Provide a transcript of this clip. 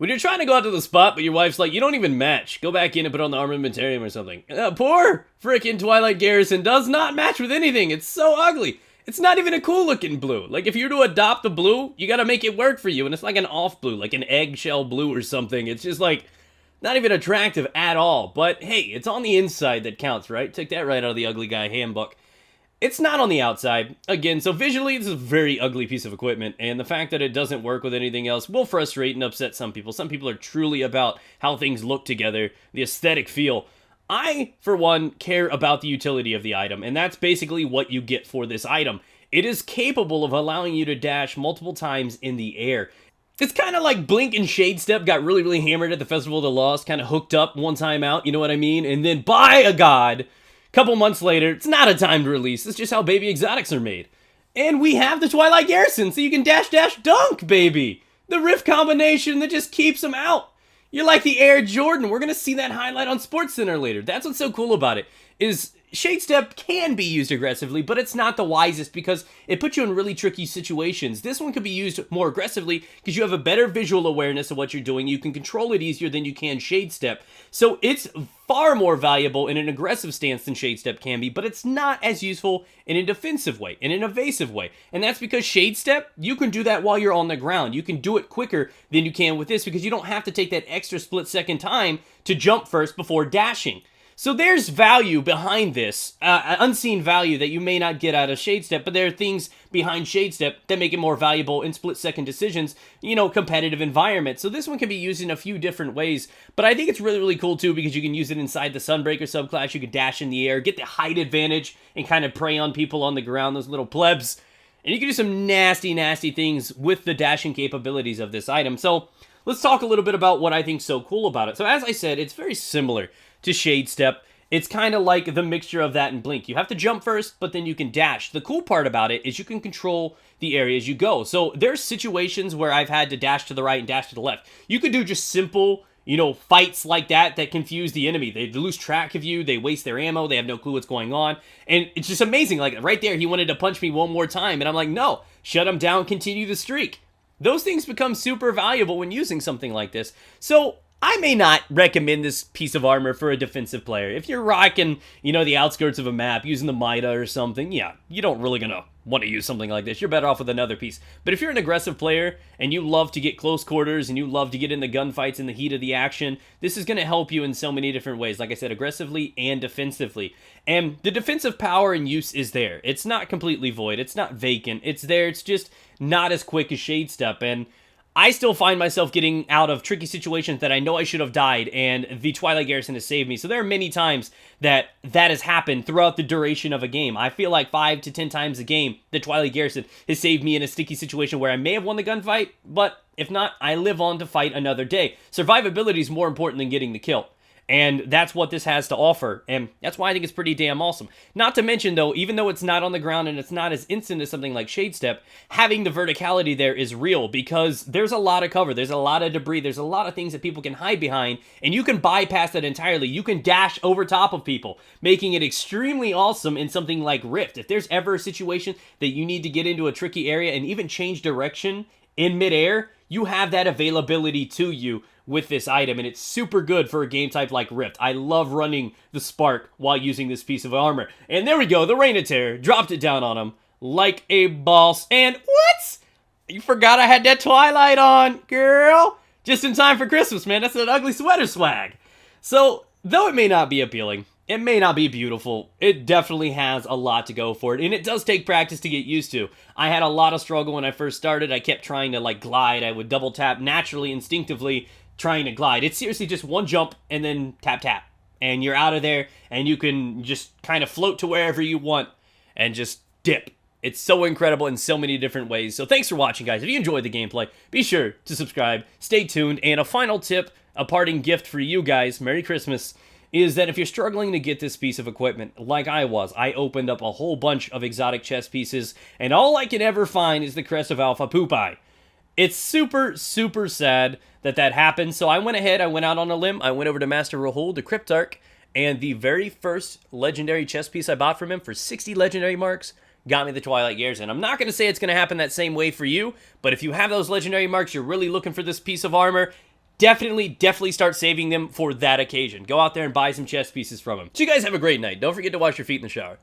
When you're trying to go out to the spot, but your wife's like, you don't even match. Go back in and put on the armamentarium or something. Poor frickin' Twilight Garrison does not match with anything. It's so ugly. It's not even a cool looking blue. Like, if you're to adopt the blue, you gotta make it work for you. And it's like an off blue, like an eggshell blue or something. It's just like, not even attractive at all. But hey, it's on the inside that counts, right? Took that right out of the Ugly Guy handbook. It's not on the outside. Again, so visually, this is a very ugly piece of equipment, and the fact that it doesn't work with anything else will frustrate and upset some people. Some people are truly about how things look together, the aesthetic feel. I, for one, care about the utility of the item, and that's basically what you get for this item. It is capable of allowing you to dash multiple times in the air. It's kind of like Blink and Shade Step got really, really hammered at the Festival of the Lost, kind of hooked up one time out, you know what I mean? And then, by a god, couple months later, it's not a timed release. It's just how baby exotics are made. And we have the Twilight Garrison, so you can dash, dash, dunk, baby. The riff combination that just keeps them out. You're like the Air Jordan. We're going to see that highlight on SportsCenter later. That's what's so cool about it, is Shade Step can be used aggressively, but it's not the wisest because it puts you in really tricky situations. This one could be used more aggressively because you have a better visual awareness of what you're doing. You can control it easier than you can Shade Step. So it's far more valuable in an aggressive stance than Shade Step can be, but it's not as useful in a defensive way, in an evasive way. And that's because Shade Step, you can do that while you're on the ground. You can do it quicker than you can with this because you don't have to take that extra split second time to jump first before dashing. So there's value behind this, unseen value that you may not get out of Shade Step, but there are things behind Shade Step that make it more valuable in split-second decisions, you know, competitive environments. So this one can be used in a few different ways, but I think it's really, really cool too because you can use it inside the Sunbreaker subclass. You can dash in the air, get the height advantage, and kind of prey on people on the ground, those little plebs. And you can do some nasty, nasty things with the dashing capabilities of this item. So let's talk a little bit about what I think's so cool about it. So as I said, it's very similar to Shade Step. It's kind of like the mixture of that and Blink. You have to jump first, but then you can dash. The cool part about it is you can control the area as you go. So there's situations where I've had to dash to the right and dash to the left. You could do just simple, you know, fights like that confuse the enemy. They lose track of you, they waste their ammo, they have no clue what's going on. And it's just amazing. Like right there, he wanted to punch me one more time, and I'm like, no, shut him down, continue the streak. Those things become super valuable when using something like this. So I may not recommend this piece of armor for a defensive player. If you're rocking, you know, the outskirts of a map, using the Mida or something, yeah, you don't really gonna want to use something like this. You're better off with another piece. But if you're an aggressive player and you love to get close quarters and you love to get in the gunfights in the heat of the action, this is gonna help you in so many different ways. Like I said, aggressively and defensively. And the defensive power and use is there. It's not completely void. It's not vacant. It's there. It's just not as quick as Shade Step. And I still find myself getting out of tricky situations that I know I should have died, and the Twilight Garrison has saved me. So there are many times that has happened throughout the duration of a game. I feel like 5 to 10 times a game, the Twilight Garrison has saved me in a sticky situation where I may have won the gunfight, but if not, I live on to fight another day. Survivability is more important than getting the kill. And that's what this has to offer, and that's why I think it's pretty damn awesome. Not to mention, though, even though it's not on the ground and it's not as instant as something like Shade Step, having the verticality there is real because there's a lot of cover, there's a lot of debris, there's a lot of things that people can hide behind, and you can bypass that entirely. You can dash over top of people, making it extremely awesome in something like Rift. If there's ever a situation that you need to get into a tricky area and even change direction in midair, you have that availability to you with this item, and it's super good for a game type like Rift. I love running the Spark while using this piece of armor. And there we go, the Rain of Terror dropped it down on him like a boss. And what? You forgot I had that Twilight on, girl. Just in time for Christmas, man. That's an ugly sweater swag. So, though it may not be appealing, it may not be beautiful, it definitely has a lot to go for it, and it does take practice to get used to. I had a lot of struggle when I first started. I kept trying to like glide. I would double tap naturally, instinctively, trying to glide. It's seriously just one jump and then tap tap, and you're out of there, and you can just kind of float to wherever you want and just dip. It's so incredible in so many different ways. So thanks for watching, guys. If you enjoyed the gameplay, be sure to subscribe, stay tuned, and a final tip, a parting gift for you guys, Merry Christmas, is that if you're struggling to get this piece of equipment, like I was, I opened up a whole bunch of exotic chest pieces, and all I can ever find is the Crest of Alpha Pupai. It's super, super sad that happened, so I went ahead, I went out on a limb, I went over to Master Rahul, the Cryptarch, and the very first legendary chest piece I bought from him for 60 legendary marks got me the Twilight Garrison. I'm not going to say it's going to happen that same way for you, but if you have those legendary marks, you're really looking for this piece of armor, definitely start saving them for that occasion. Go out there and buy some chess pieces from him. So you guys have a great night. Don't forget to wash your feet in the shower.